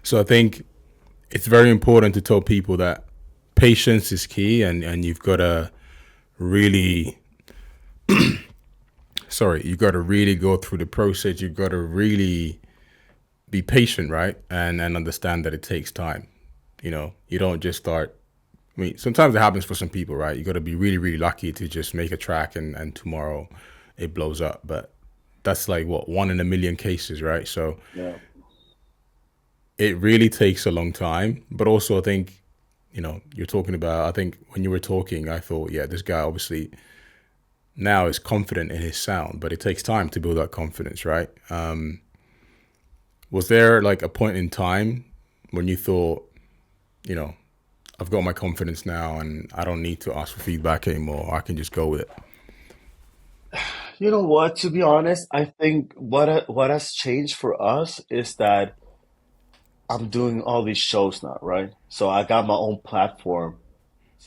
So I think it's very important to tell people that patience is key, and you've got to really, sorry, you've got to really go through the process. You've got to really be patient, right? And understand that it takes time. You don't just start. I mean, sometimes it happens for some people, right? You got to be really, really lucky to just make a track and tomorrow it blows up. But that's like what, one in a million cases, right? So Yeah. it really takes a long time. But also, I think, you're talking about, I think when you were talking, I thought, yeah, this guy obviously now is confident in his sound, but it takes time to build that confidence, right? Was there like a point in time when you thought, you know, I've got my confidence now and I don't need to ask for feedback anymore. I can just go with it. You know what? To be honest, I think what has changed for us is that I'm doing all these shows now, right? So I got my own platform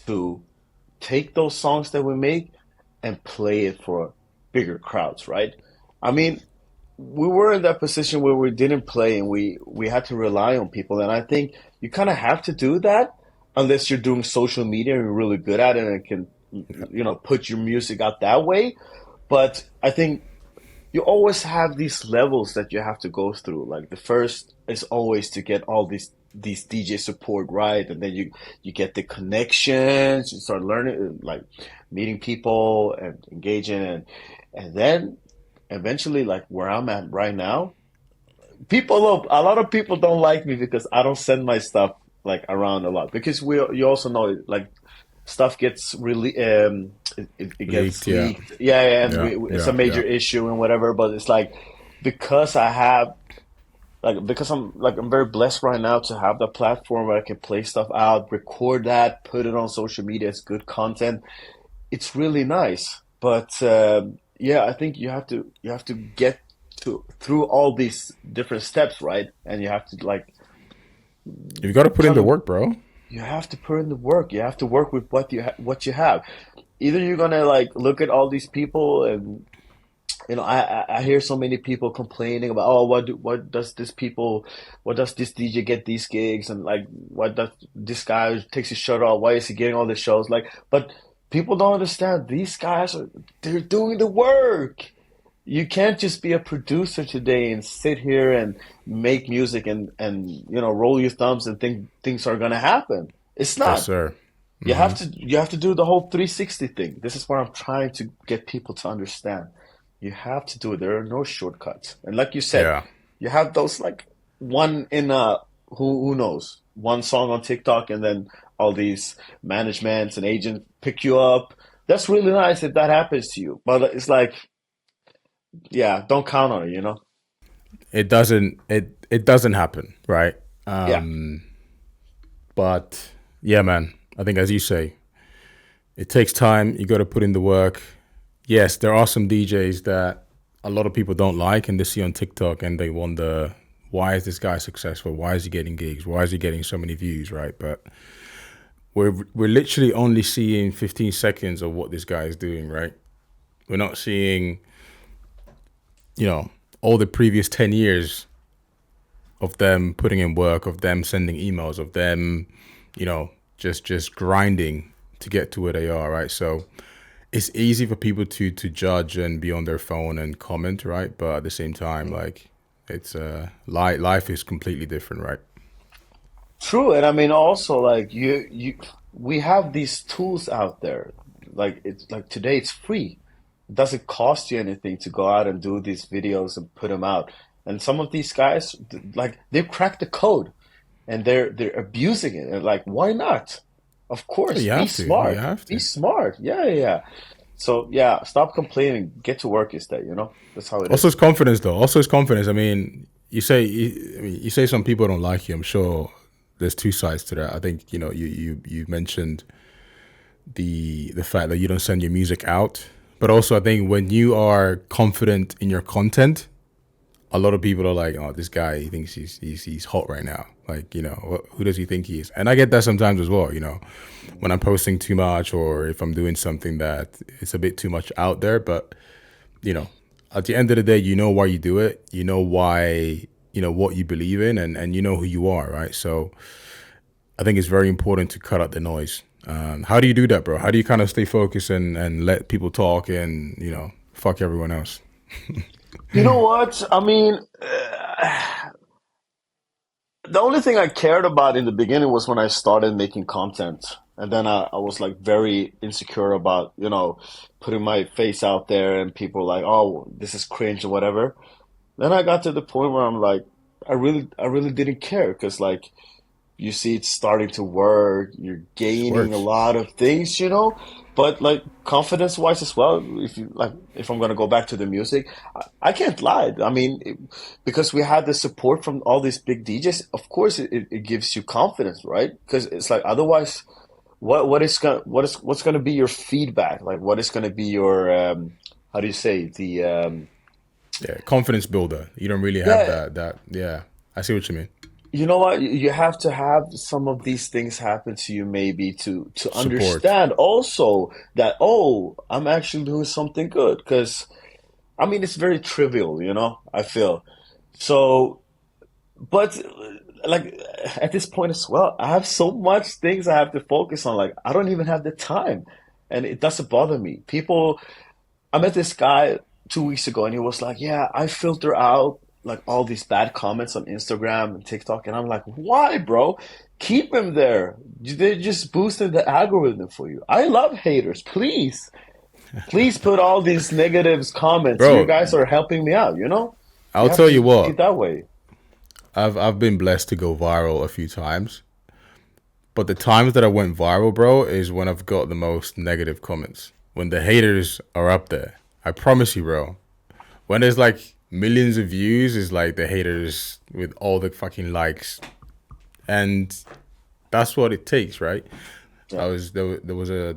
to take those songs that we make and play it for bigger crowds, right? I mean, we were in that position where we didn't play and we had to rely on people, and I think you kind of have to do that unless you're doing social media and you're really good at it and can, put your music out that way. But I think you always have these levels that you have to go through. Like the first is always to get all these DJ support right, and then you get the connections, you start learning, like meeting people and engaging, and then eventually, like where I'm at right now, a lot of people don't like me because I don't send my stuff like around a lot because you also know like stuff gets really it gets Leaked, yeah. leaked, yeah, and Yeah, it's a yeah, major yeah. issue and whatever, but it's like because I have because I'm very blessed right now to have the platform where I can play stuff out, record that, put it on social media. It's good content. It's really nice. But yeah, I think you have to get to through all these different steps, right? And you have to like You've got to put in kind the of work, bro. you have to put in the work. You have to work with what you have. Either you're gonna like look at all these people and I hear so many people complaining about, oh, what does this DJ get these gigs, and like what does this guy takes his shirt off, why is he getting all the shows, like, but people don't understand these guys they're doing the work. You can't just be a producer today and sit here and make music and roll your thumbs and think things are gonna happen. It's Yes, not. sir. You have to do the whole 360 thing. This is what I'm trying to get people to understand. You have to do it. There are no shortcuts. And like you said, Yeah. you have those like one in who knows, one song on TikTok and then all these managements and agents pick you up. That's really nice if that happens to you. But it's like, yeah, don't count on it. It doesn't happen, right? Yeah. But yeah, man. I think as you say, it takes time. You got to put in the work. Yes, there are some DJs that a lot of people don't like and they see on TikTok and they wonder, why is this guy successful? Why is he getting gigs? Why is he getting so many views, right? But we're literally only seeing 15 seconds of what this guy is doing, right? We're not seeing, all the previous 10 years of them putting in work, of them sending emails, of them, just grinding to get to where they are, right? So it's easy for people to judge and be on their phone and comment, right? But at the same time, like it's life is completely different, right? True, and I mean also like we have these tools out there. Like it's like today it's free. It doesn't cost you anything to go out and do these videos and put them out. And some of these guys like they've cracked the code and they're abusing it. And like why not? Of Yeah, course, you be have to. You smart. have Be to. smart. Yeah, yeah, yeah. So yeah, stop complaining. Get to work instead. That's how it Also, is. it's confidence, though. Also, it's confidence. I mean, you say some people don't like you. I'm sure there's two sides to that. I think you mentioned the fact that you don't send your music out, but also I think when you are confident in your content, a lot of people are like, "Oh, this guy, he thinks he's hot right now." Like, who does he think he is? And I get that sometimes as well. When I'm posting too much or if I'm doing something that it's a bit too much out there. But you know, at the end of the day, you know why you do it. You know why. what you believe in, and you know who you are, right? So I think it's very important to cut out the noise. How do you do that, bro? How do you kind of stay focused and let people talk and fuck everyone else? You know what? I mean, the only thing I cared about in the beginning was when I started making content. And then I was like very insecure about, putting my face out there and people like, oh, this is cringe or whatever. Then I got to the point where I'm like, I really didn't care because like you see it's starting to work, you're It gaining a works. lot of things. But like confidence wise as well, if I'm gonna go back to the music, I can't lie. I mean, because we had the support from all these big DJs, of course it gives you confidence, right? Because it's like otherwise, what's gonna be your feedback? Like what is gonna be your how do you say the Yeah, confidence builder. You don't really have yeah. that. Yeah, I see what you mean. You know what? You have to have some of these things happen to you maybe to Support. understand also that, oh, I'm actually doing something good. Because I mean it's very trivial, I feel. So, but like at this point as well, I have so much things I have to focus on. Like I don't even have the time. And it doesn't bother me. I met this guy 2 weeks ago, and he was like, "Yeah, I filter out like all these bad comments on Instagram and TikTok," and I'm like, "Why, bro? Keep them there. They're just boosting the algorithm for you. I love haters. Please put all these negatives comments. You Bro, guys are helping me out. You I'll have tell to you see it what. that way." I've been blessed to go viral a few times, but the times that I went viral, bro, is when I've got the most negative comments. When the haters are up there. I promise you, bro. When there's like millions of views, is like the haters with all the fucking likes, and that's what it takes, right? I Yeah. was there was a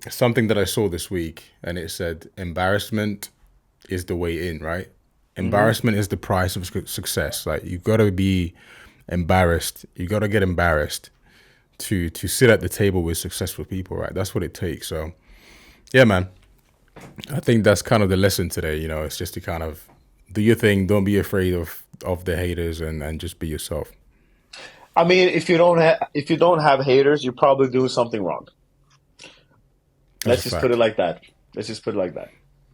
something that I saw this week, and it said embarrassment is the way in, right? Hmm. Embarrassment is the price of success. Like you gotta be embarrassed. You gotta get embarrassed to sit at the table with successful people, right? That's what it takes. So yeah, man. I think that's kind of the lesson today. It's just to kind of do your thing. Don't be afraid of the haters, and just be yourself. I mean, if you don't have haters, you're probably doing something wrong. That's Let's a just put it fact. like that. Let's just put it like that.